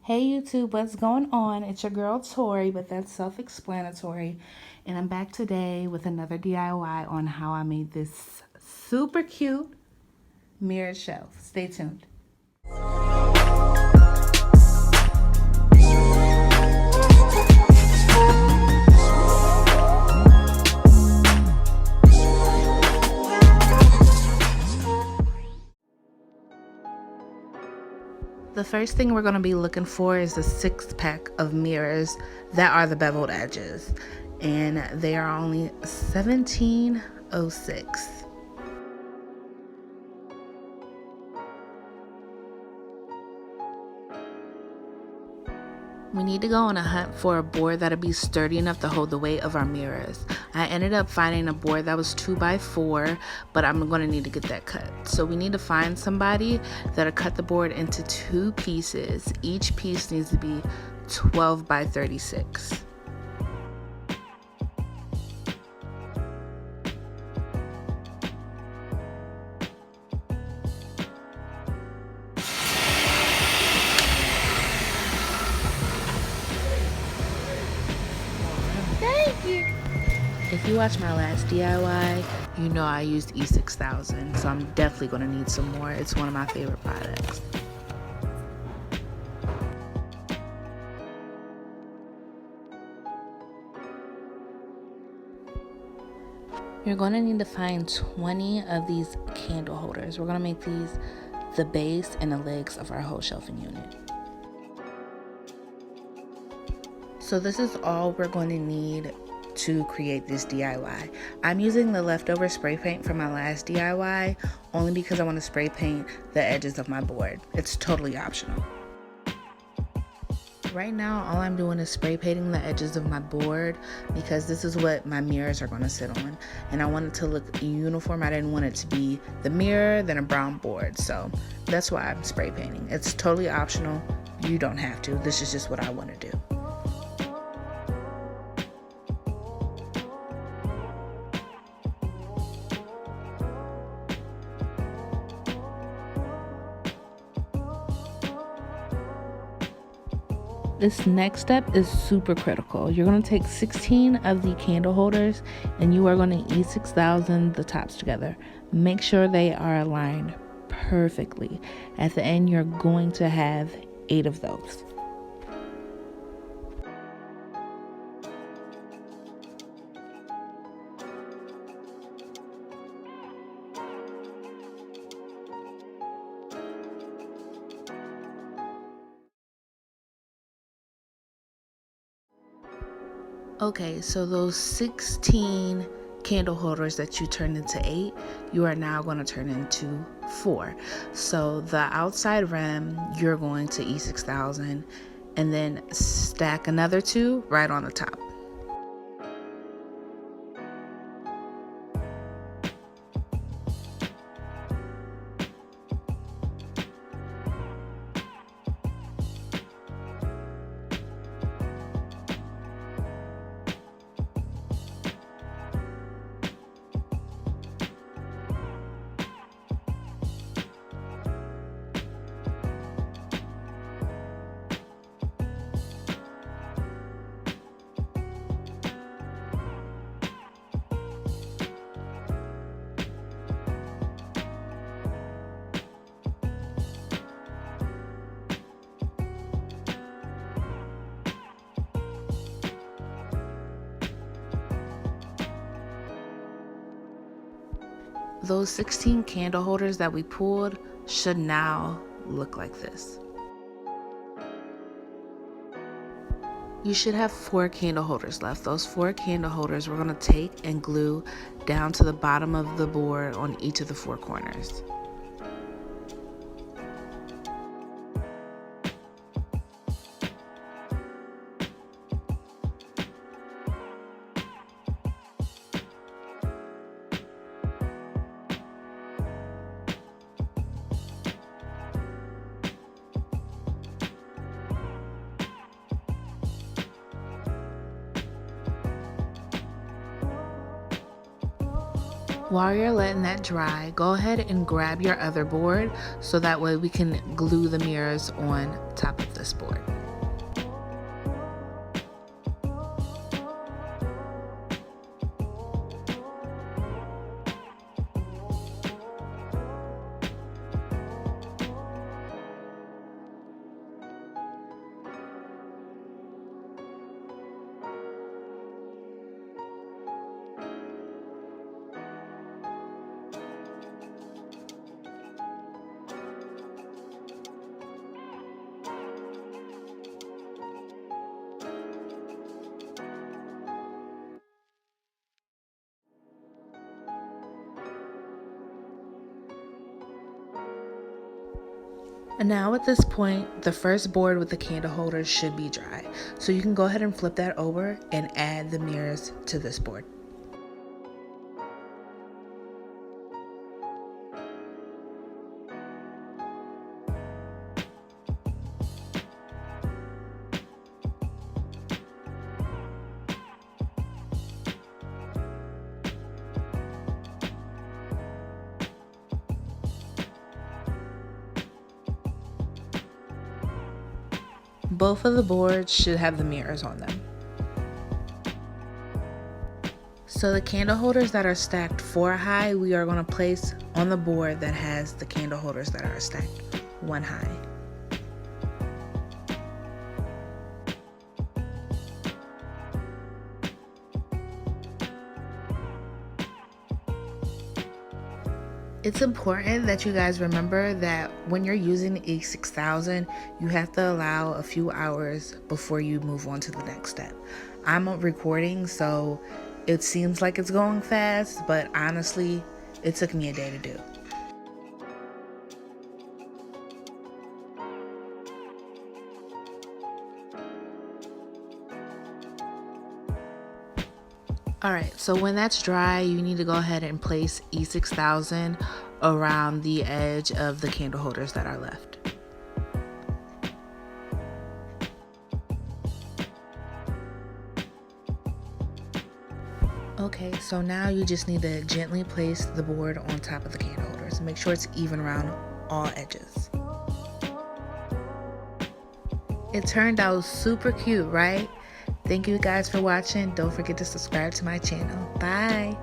Hey YouTube, what's going on? It's your girl Tori, but that's self-explanatory. And I'm back today with another DIY on how I made this super cute mirrored shelf. Stay tuned. The first thing we're going to be looking for is a 6-pack of mirrors that are the beveled edges, and they are only $17.06. We need to go on a hunt for a board that'll be sturdy enough to hold the weight of our mirrors. I ended up finding a board that was 2x4, but I'm going to need to get that cut. So we need to find somebody that'll cut the board into 2 pieces. Each piece needs to be 12x36. If you watch my last DIY, you know I used E6000, so I'm definitely going to need some more. It's one of my favorite products. You're going to need to find 20 of these candle holders. We're going to make these the base and the legs of our whole shelving unit. So this is all we're going to need to create this DIY. I'm using the leftover spray paint from my last DIY only because I want to spray paint the edges of my board. It's totally optional. Right now, all I'm doing is spray painting the edges of my board because this is what my mirrors are going to sit on. And I want it to look uniform. I didn't want it to be the mirror, then a brown board. So that's why I'm spray painting. It's totally optional. You don't have to. This is just what I want to do. This next step is super critical. You're going to take 16 of the candle holders and you are going to E6000 the tops together. Make sure they are aligned perfectly. At the end, you're going to have 8 of those. Okay, so those 16 candle holders that you turned into 8, you are now going to turn into 4. So the outside rim, you're going to E6000 and then stack another 2 right on the top. Those 16 candle holders that we pulled should now look like this. You should have 4 candle holders left. Those 4 candle holders we're going to take and glue down to the bottom of the board on each of the 4 corners. While you're letting that dry, go ahead and grab your other board so that way we can glue the mirrors on top of this board. And now at this point, the first board with the candle holders should be dry. So you can go ahead and flip that over and add the mirrors to this board. Both of the boards should have the mirrors on them. So the candle holders that are stacked 4 high, we are going to place on the board that has the candle holders that are stacked 1 high. It's important that you guys remember that when you're using the E6000, you have to allow a few hours before you move on to the next step. I'm recording, so it seems like it's going fast, but honestly, it took me a day to do. Alright, so when that's dry, you need to go ahead and place E6000 around the edge of the candle holders that are left. Okay, so now you just need to gently place the board on top of the candle holders. Make sure it's even around all edges. It turned out super cute, right? Thank you guys for watching. Don't forget to subscribe to my channel. Bye.